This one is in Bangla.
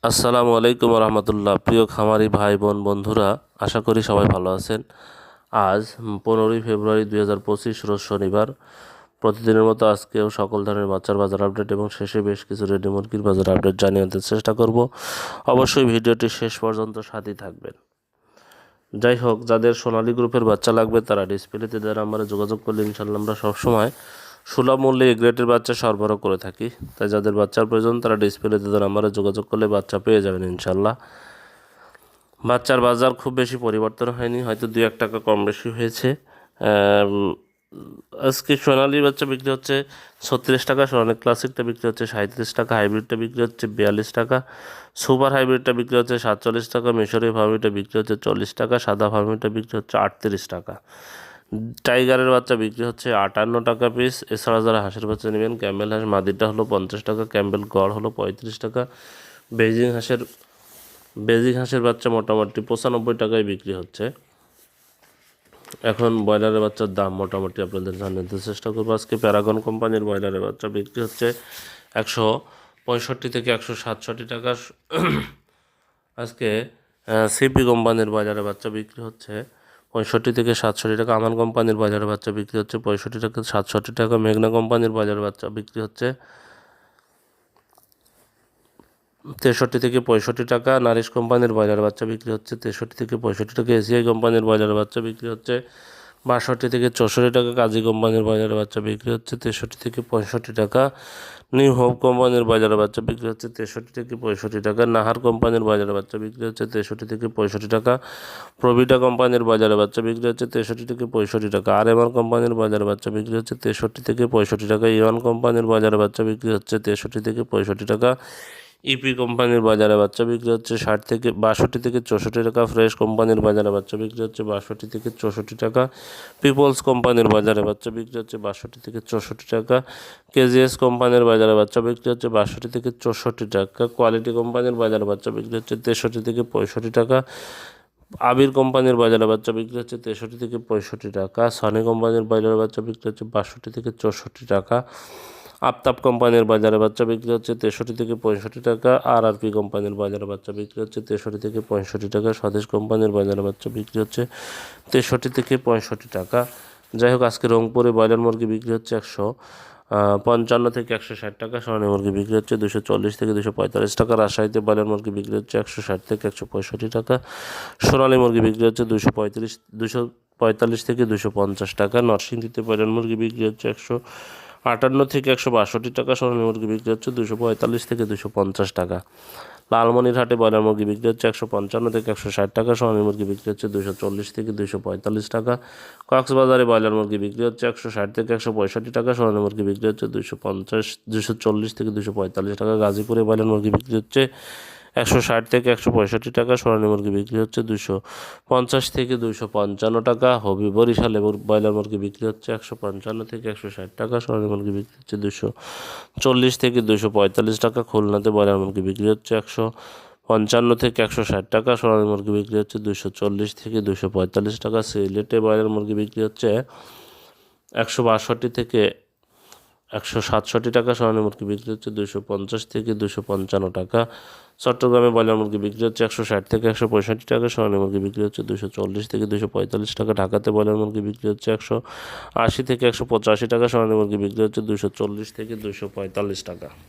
আসসালামু আলাইকুম রহমতুল্লাহ। প্রিয় খামারি ভাই বোন বন্ধুরা, আশা করি সবাই ভালো আছেন। আজ 15ই ফেব্রুয়ারি 2025 রোজ শনিবার। প্রতিদিনের মতো আজকেও সকল ধরনের বাচ্চার বাজার আপডেট এবং শেষে বেশ কিছু রেডি মুরগির বাজার আপডেট জানিয়ে আনতে চেষ্টা করব। অবশ্যই ভিডিওটি শেষ পর্যন্ত সাথেই থাকবেন। যাই হোক, যাদের সোনালী গ্রুপের বাচ্চা লাগবে তারা ডিসপ্লেতে দেওয়া নাম্বারে যোগাযোগ করলে ইনশাল্লাহ আমরা সবসময় সুলভ মূল্যে এ গ্রেডের বাচ্চা সরবরাহ করে থাকি। তাই যাদের বাচ্চার প্রয়োজন তারা ডিসপ্লেতে দেওয়া নাম্বারে যোগাযোগ করলে বাচ্চা পেয়ে যাবেন ইনশাল্লাহ। বাচ্চার বাজার খুব বেশি পরিবর্তন হয়নি, হয়তো 2-1 টাকা কম বেশি হয়েছে। আজকে সোনালির বাচ্চা বিক্রি হচ্ছে 36 টাকা, সোনালি ক্লাসিকটা বিক্রি হচ্ছে 37 টাকা, হাইব্রিডটা বিক্রি হচ্ছে 42 টাকা, সুপার হাইব্রিডটা বিক্রি হচ্ছে 47 টাকা, মিশরি ফার্মিটা বিক্রি হচ্ছে 40 টাকা, সাদা ফার্মিটা বিক্রি হচ্ছে 38 টাকা, টাইগারের বাচ্চা বিক্রি হচ্ছে 58 টাকা পিস। এছাড়া যারা হাঁসের বাচ্চা নেবেন, ক্যাম্বেল হাঁস মাদিটা হলো 50 টাকা, ক্যাম্বেল গড় হলো 35 টাকা, বেজিং হাঁসের বাচ্চা মোটামুটি 95 টাকায় বিক্রি হচ্ছে। এখন ব্রয়লারের বাচ্চার দাম মোটামুটি আপনাদের জানাতে চেষ্টা করবো। আজকে প্যারাগন কোম্পানির ব্রয়লারের বাচ্চা বিক্রি হচ্ছে 165 থেকে 167 টাকা। আজকে সিপি কোম্পানির বাজারে বাচ্চা বিক্রি হচ্ছে 65 থেকে 67 টাকা। আমান কোম্পানির বাজারে বাচ্চা বিক্রি হচ্ছে 65 থেকে 67 টাকা। মেঘনা কোম্পানির বাজারে বাচ্চা বিক্রি হচ্ছে 63 থেকে 65 টাকা। নারিশ কোম্পানির বাজারে বাচ্চা বিক্রি হচ্ছে 63 থেকে 65 টাকা। এসিআই কোম্পানির বাজারে বাচ্চা বিক্রি হচ্ছে 62 থেকে 64 টাকা। কাজী কোম্পানির বাজারে বাচ্চা বিক্রি হচ্ছে 63 থেকে 65 টাকা। নিউ হোপ কোম্পানির বাজারে বাচ্চা বিক্রি হচ্ছে 63 থেকে 65 টাকা। নাহার কোম্পানির বাজারে বাচ্চা বিক্রি হচ্ছে 63 থেকে 65 টাকা। প্রভিটা কোম্পানির বাজারে বাচ্চা বিক্রি হচ্ছে 63 থেকে 65 টাকা। আরএমআর কোম্পানির বাজারে বাচ্চা বিক্রি হচ্ছে 63 থেকে 65 টাকা। ইওয়ান কোম্পানির বাজারে বাচ্চা বিক্রি হচ্ছে 63 থেকে 65 টাকা। ইপি কোম্পানির বাজারে বাচ্চা বিক্রি হচ্ছে 62 থেকে 64 টাকা। ফ্রেশ কোম্পানির বাজারে বাচ্চা বিক্রি হচ্ছে 62 থেকে 64 টাকা। পিপলস কোম্পানির বাজারে বাচ্চা বিক্রি হচ্ছে 62 থেকে 64 টাকা। কেজিএস কোম্পানির বাজারে বাচ্চা বিক্রি হচ্ছে 62 থেকে 64 টাকা। কোয়ালিটি কোম্পানির বাজারে বাচ্চা বিক্রি হচ্ছে 63 থেকে 65 টাকা। আবির কোম্পানির বাজারে বাচ্চা বিক্রি হচ্ছে 63 থেকে 65 টাকা। সনি কোম্পানির বাজারে বাচ্চা বিক্রি হচ্ছে 62 থেকে 64 টাকা। আফতাব কোম্পানির বাজারে বাচ্চা বিক্রি হচ্ছে 63 থেকে 65 টাকা। আরআরপি কোম্পানির বাজারে বাচ্চা বিক্রি হচ্ছে 63 থেকে 65 টাকা। স্বদেশ কোম্পানির বাজারে বাচ্চা বিক্রি হচ্ছে 63 থেকে 65 টাকা। যাই হোক, আজকে রংপুরে ব্রয়লার মুরগি বিক্রি হচ্ছে 155 থেকে 160 টাকা। সোনালী মুরগি বিক্রি হচ্ছে 240 থেকে 245 টাকা। রাজশাহীতে ব্রয়লার মুরগি বিক্রি হচ্ছে 160 থেকে 165 টাকা। সোনালী মুরগি বিক্রি হচ্ছে 245 থেকে 250 টাকা। নরসিংদীতে ব্রয়লার মুরগি বিক্রি হচ্ছে 158 থেকে 162 টাকা। সোনালী মুরগি বিক্রি হচ্ছে 245 থেকে 250 টাকা। লালমনিরহাটে ব্রয়লার মুরগি বিক্রি হচ্ছে 155 থেকে 160 টাকা। সোনালী মুরগি বিক্রি হচ্ছে 240 থেকে 245 টাকা। কক্সবাজারে ব্রয়লার মুরগি বিক্রি হচ্ছে 160 থেকে 165 টাকা। সোনালী মুরগি বিক্রি হচ্ছে 240 থেকে 245 টাকা। গাজীপুরে ব্রয়লার মুরগি বিক্রি হচ্ছে 160 থেকে 165 টাকা। সোনালী মুরগি বিক্রি হচ্ছে 250 থেকে 255 টাকা। বরিশালে ব্রয়লার মুরগি বিক্রি হচ্ছে 155 থেকে 160 টাকা। সোনালী মুরগি বিক্রি হচ্ছে 240 থেকে 245 টাকা। খুলনাতে ব্রয়লার মুরগি বিক্রি হচ্ছে 155 থেকে 160 টাকা। সোনালী মুরগি বিক্রি হচ্ছে 240 থেকে 245 টাকা। সিলেটে ব্রয়লার মুরগি বিক্রি হচ্ছে 162 থেকে 167 টাকা। সোনালী মুরগি বিক্রি হচ্ছে 250 থেকে 255 টাকা। চট্টগ্রামে ব্রয়লার মুরগি বিক্রি হচ্ছে 160 থেকে 165 টাকা। সোনালী মুরগি বিক্রি হচ্ছে 240 থেকে 245 টাকা। ঢাকাতে ব্রয়লার মুরগি বিক্রি হচ্ছে 180 থেকে 185 টাকা। সোনালী মুরগি বিক্রি হচ্ছে 240 থেকে 245 টাকা।